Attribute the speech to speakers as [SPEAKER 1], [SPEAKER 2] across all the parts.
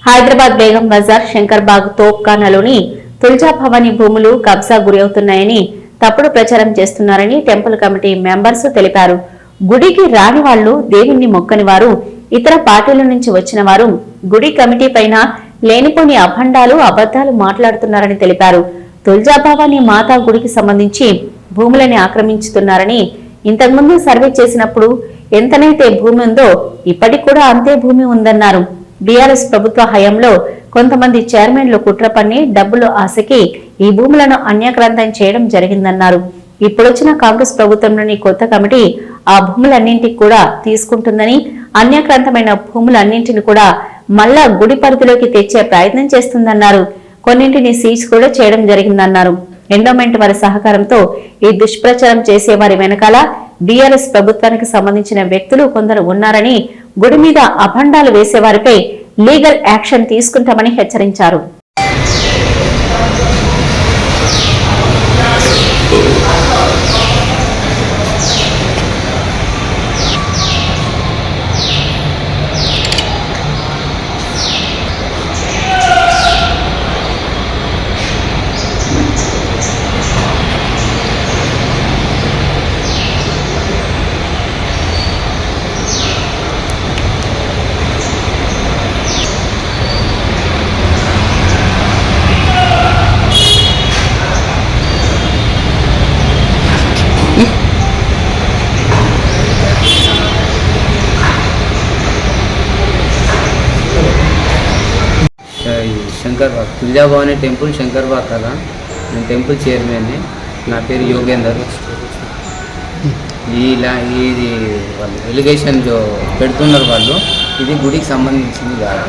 [SPEAKER 1] హైదరాబాద్ బేగం బజార్ శంకర్బాగ్ తోప్ఖానాలోని తుల్జా భవానీ భూములు కబ్జా గురవుతున్నాయని తప్పుడు ప్రచారం చేస్తున్నారని టెంపుల్ కమిటీ మెంబర్స్ తెలిపారు. గుడికి రాని వాళ్లు, దేవుణ్ణి మొక్కని వారు, ఇతర పార్టీల నుంచి వచ్చిన వారు గుడి కమిటీ పైన లేనిపోని అభండాలు, అబద్దాలు మాట్లాడుతున్నారని తెలిపారు. తుల్జా భవానీ మాతా గుడికి సంబంధించి భూములని ఆక్రమించుతున్నారని, ఇంతకుముందు సర్వే చేసినప్పుడు ఎంతనైతే భూమి ఉందో ఇప్పటికి కూడా అంతే భూమి ఉందన్నారు. బీఆర్ఎస్ ప్రభుత్వ హయాంలో కొంతమంది చైర్మన్లు కుట్ర పన్ని డబ్బులు ఆశకి ఈ భూములను అన్యాక్రాంతం చేయడం జరిగిందన్నారు. ఇప్పుడొచ్చిన కాంగ్రెస్ ప్రభుత్వంలోని కొత్త కమిటీ ఆ భూములన్నింటికి కూడా తీసుకుంటుందని, అన్యాక్రాంతమైన భూములన్నింటిని కూడా మళ్లా గుడి పరిధిలోకి తెచ్చే ప్రయత్నం చేస్తుందన్నారు. కొన్నింటిని సీజ్ కూడా చేయడం జరిగిందన్నారు. ఎండోమెంట్ వారి సహకారంతో ఈ దుష్ప్రచారం చేసే వారి వెనకాల బీఆర్ఎస్ ప్రభుత్వానికి సంబంధించిన వ్యక్తులు కొందరు ఉన్నారని, గుడి మీద అభండాలు వేసేవారిపై లీగల్ యాక్షన్ తీసుకుంటామని హెచ్చరించారు.
[SPEAKER 2] శంకర్బాగ్ తుల్జా భవానీ టెంపుల్ శంకర్బాగ్ కదా. నేను టెంపుల్ చైర్మన్ని. నా పేరు యోగేందర్. ఇది వాళ్ళు ఎలిగేషన్ పెడుతున్నారు వాళ్ళు. ఇది గుడికి సంబంధించింది కాదు.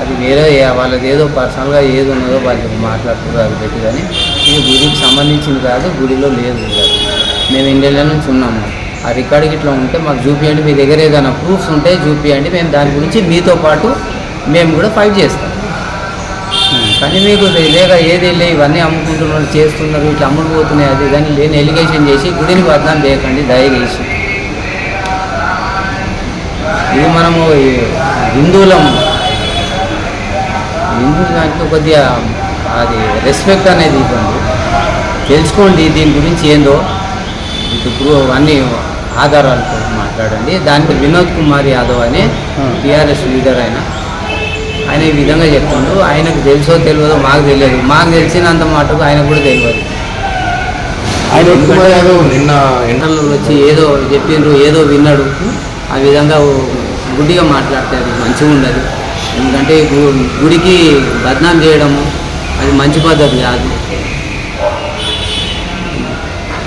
[SPEAKER 2] అది వేరే వాళ్ళది ఏదో పర్సనల్గా ఏది ఉన్నదో వాళ్ళు మాట్లాడుతున్నారు అది పెట్టి, కానీ ఇది గుడికి సంబంధించింది కాదు, గుడిలో లేదు. మేము ఇండియాలో నుంచి ఉన్నాము. ఆ రికార్డుకి ఇట్లా ఉంటే మాకు చూపించండి, మీ దగ్గర ఏదైనా ప్రూఫ్స్ ఉంటే చూపించండి, మేము దాని గురించి మీతో పాటు మేము కూడా ఫైట్ చేస్తాం. కానీ మీకు లేక ఏది లే ఇవన్నీ అమ్ముకుంటున్నారు, చేస్తున్నారు, ఇట్లా అమ్ముడుపోతున్నాయి, అది దాన్ని లేని ఎలిగేషన్ చేసి గుడిని బదనాం చేయకండి దయచేసి. ఇది మనము హిందువులము, దాంట్లో కొద్దిగా అది రెస్పెక్ట్ అనేది ఇవ్వండి, తెలుసుకోండి దీని గురించి ఏందో. ఇప్పుడు అన్నీ ఆధారాలతో మాట్లాడండి. దానికి వినోద్ కుమార్ యాదవ్ అని టీఆర్ఎస్ లీడర్ ఆయన ఈ విధంగా చెప్తుండ్రు. ఆయనకు తెలుసో తెలియదో మాకు తెలియదు, మాకు తెలిసినంత మటుకు ఆయనకు కూడా తెలియదు. నిన్న ఎండల్లో వచ్చి ఏదో చెప్పిండ్రు, ఏదో విన్నాడు, ఆ విధంగా గుడ్డిగా మాట్లాడితే అది మంచిగా ఉండదు. ఎందుకంటే గుడికి బదనాం చేయడము అది మంచి పద్ధతి కాదు.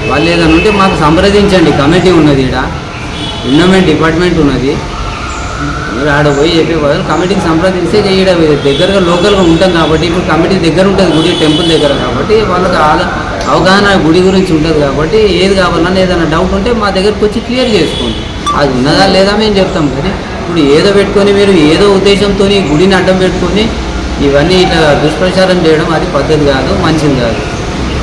[SPEAKER 2] వాళ్ళు ఏదైనా ఉంటే మాకు సంప్రదించండి. కమిటీ ఉన్నది, ఇక్కడ ఎండోమెంట్ డిపార్ట్మెంట్ ఉన్నది. మీరు ఆడ పోయి చెప్పే బదులు కమిటీకి సంప్రదిస్తే చేయడం దగ్గరగా లోకల్గా ఉంటాం కాబట్టి, ఇప్పుడు కమిటీ దగ్గర ఉంటుంది గుడి టెంపుల్ దగ్గర కాబట్టి వాళ్ళకి అవగాహన గుడి గురించి ఉంటుంది కాబట్టి ఏది కావాలన్నా ఏదైనా డౌట్ ఉంటే మా దగ్గరకు వచ్చి క్లియర్ చేసుకోండి. అది ఉన్నదా లేదా మేము చెప్తాం. కానీ ఇప్పుడు ఏదో పెట్టుకొని మీరు ఏదో ఉద్దేశంతో గుడిని అడ్డం పెట్టుకొని ఇవన్నీ ఇట్లా దుష్ప్రచారం చేయడం అది పద్ధతి కాదు, మంచిది కాదు.